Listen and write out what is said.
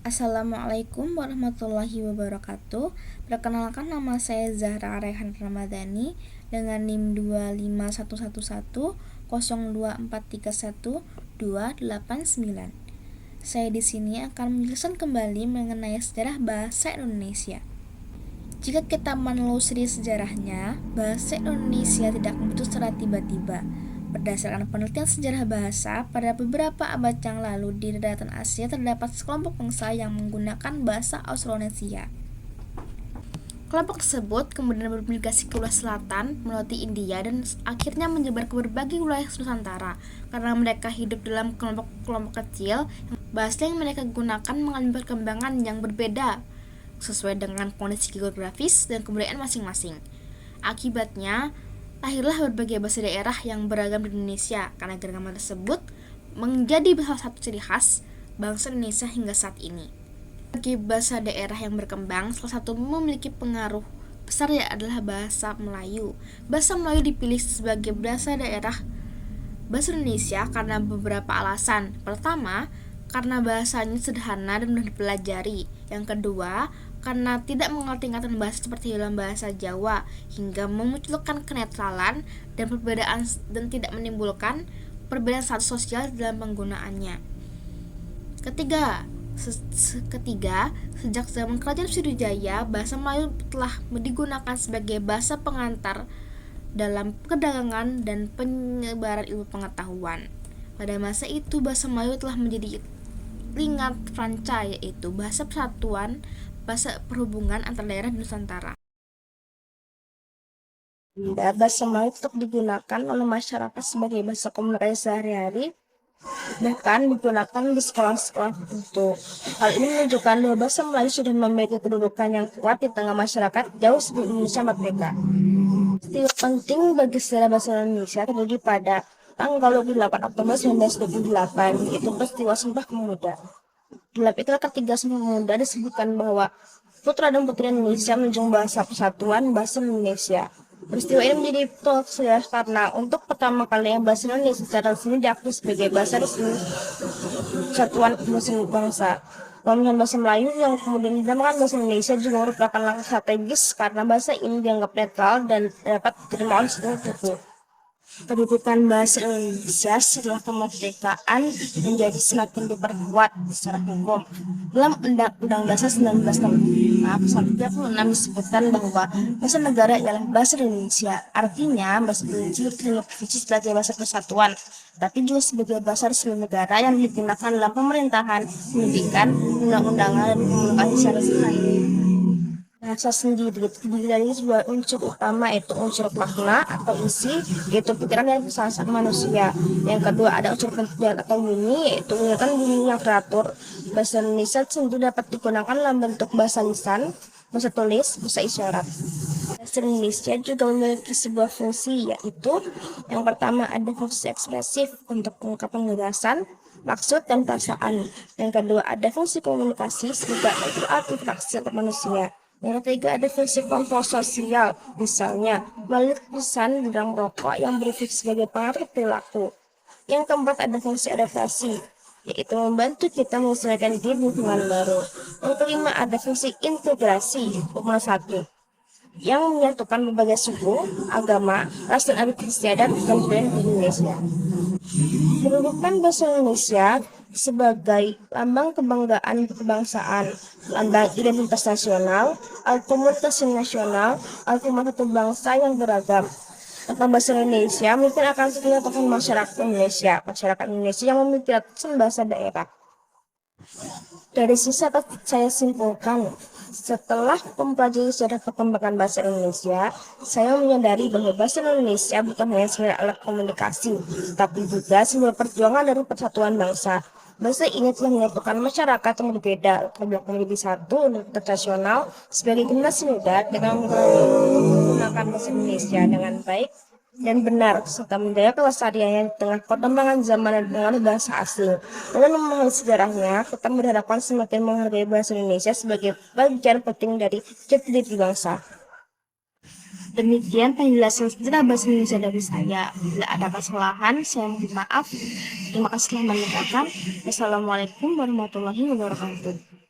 Assalamualaikum warahmatullahi wabarakatuh. Perkenalkan, nama saya Zahra Raihan Ramadhani dengan NIM 2511102431289. Saya di sini akan menjelaskan kembali mengenai sejarah bahasa Indonesia. Jika kita menelusuri sejarahnya, bahasa Indonesia tidak muncul secara tiba-tiba. Berdasarkan penelitian sejarah bahasa, pada beberapa abad yang lalu di daratan Asia terdapat sekelompok bangsa yang menggunakan bahasa Austronesia. Kelompok tersebut kemudian bermigrasi ke wilayah selatan, melewati India, dan akhirnya menyebar ke berbagai wilayah Nusantara. Karena mereka hidup dalam kelompok-kelompok kecil, bahasa yang mereka gunakan mengalami perkembangan yang berbeda sesuai dengan kondisi geografis dan kebudayaan masing-masing. Akibatnya, lahirlah berbagai bahasa daerah yang beragam di Indonesia, karena keragaman tersebut menjadi salah satu ciri khas bangsa Indonesia hingga saat ini. Bagi bahasa daerah yang berkembang, salah satu memiliki pengaruh besar adalah bahasa Melayu. Bahasa Melayu dipilih sebagai bahasa daerah bahasa Indonesia karena beberapa alasan. Pertama, karena bahasanya sederhana dan mudah dipelajari. Yang kedua, karena tidak mengalami tingkatan bahasa seperti dalam bahasa Jawa, hingga memunculkan kenetralan dan perbedaan dan tidak menimbulkan perbedaan status sosial dalam penggunaannya. Ketiga, sejak zaman Kerajaan Sriwijaya, bahasa Melayu telah digunakan sebagai bahasa pengantar dalam perdagangan dan penyebaran ilmu pengetahuan. Pada masa itu, bahasa Melayu telah menjadi lingkar franca, yaitu bahasa persatuan, bahasa perhubungan antar daerah di Nusantara. Bahasa Melayu tetap digunakan oleh masyarakat sebagai bahasa komunikasi sehari-hari, bahkan digunakan di sekolah-sekolah tertentu. Hal ini menunjukkan bahwa bahasa Melayu sudah memiliki kedudukan yang kuat di tengah masyarakat jauh sebelum Indonesia merdeka. Peristiwa penting bagi sejarah bahasa Indonesia terjadi pada tanggal 28 Oktober 1928, yaitu peristiwa Sumpah Pemuda. Dalam itulah ketiga Sumpah Pemuda disebutkan bahwa putra dan putri Indonesia menjunjung bahasa persatuan bahasa Indonesia. Peristiwa ini menjadi sejarah karena untuk pertama kalinya bahasa Indonesia secara resmi diakui sebagai bahasa resmi Persatuan Muslim Bangsa. Pemilihan bahasa Melayu yang kemudian dinamakan bahasa Indonesia juga merupakan langkah strategis karena bahasa ini dianggap netral dan dapat diterima oleh seluruh dunia. Kedudukan bahasa Indonesia setelah kemerdekaan menjadi semakin diperkuat secara hukum. Dalam Undang-Undang Dasar 1945 pasal 36 disebutkan bahwa bahasa negara ialah bahasa Indonesia. Artinya, bahasa Indonesia tidak berfungsi sebagai bahasa persatuan, tapi juga sebagai bahasa resmi negara yang digunakan dalam pemerintahan, pendidikan, undang-undangan, dan komunikasi secara lain. Bahasa sendiri terdiri dari sebuah unsur utama, yaitu unsur makna atau isi, yaitu pikiran dan perasaan manusia. Yang kedua ada unsur bentuk atau bunyi, yaitu menggunakan bunyi yang teratur. Bahasa Indonesia sendiri dapat digunakan dalam bentuk bahasa lisan, bahasa tulis, bahasa isyarat. Bahasa Indonesia juga memiliki sebuah fungsi, yaitu yang pertama ada fungsi ekspresif untuk mengungkapkan gagasan, maksud, dan perasaan. Yang kedua ada fungsi komunikasi sebagai alat interaksi antar manusia. Yang ketiga ada fungsi kontrol sosial, misalnya melalui pesan bidang rokok yang berfungsi sebagai pengatur perilaku. Yang keempat ada fungsi adaptasi, yaitu membantu kita menyesuaikan diri di lingkungan baru. Yang kelima ada fungsi integrasi, satu, yang menyatukan berbagai suku, agama, ras, dan adat istiadat dan budaya di Indonesia. Kedudukan bahasa Indonesia sebagai lambang kebanggaan kebangsaan, lambang identitas nasional, alat komunikasi nasional, alat satu bangsa yang beragam. Tentang bahasa Indonesia mungkin akan terlihat tokoh masyarakat Indonesia yang memiliki ratusan bahasa daerah. Dari sisi atas saya simpulkan, setelah mempelajari sejarah perkembangan bahasa Indonesia, saya menyadari bahwa bahasa Indonesia bukan hanya sekedar alat komunikasi, tapi juga sebuah perjuangan dari persatuan bangsa. Bahasa ini telah menyatukan masyarakat yang berbeda, terbelah menjadi satu untuk internasional sebagai generasi muda dengan menggunakan bahasa Indonesia dengan baik dan benar, serta menjaga kelestariannya di tengah perkembangan zaman dan pengaruh bahasa asing. Dengan memahami sejarahnya, kita berharapan semakin menghargai bahasa Indonesia sebagai bagian penting dari jati diri bangsa. Demikian penjelasan sejarah bahasa Indonesia dari saya. Bila ada kesalahan, saya mohon maaf. Terima kasih telah mendengarkan. Wassalamualaikum warahmatullahi wabarakatuh.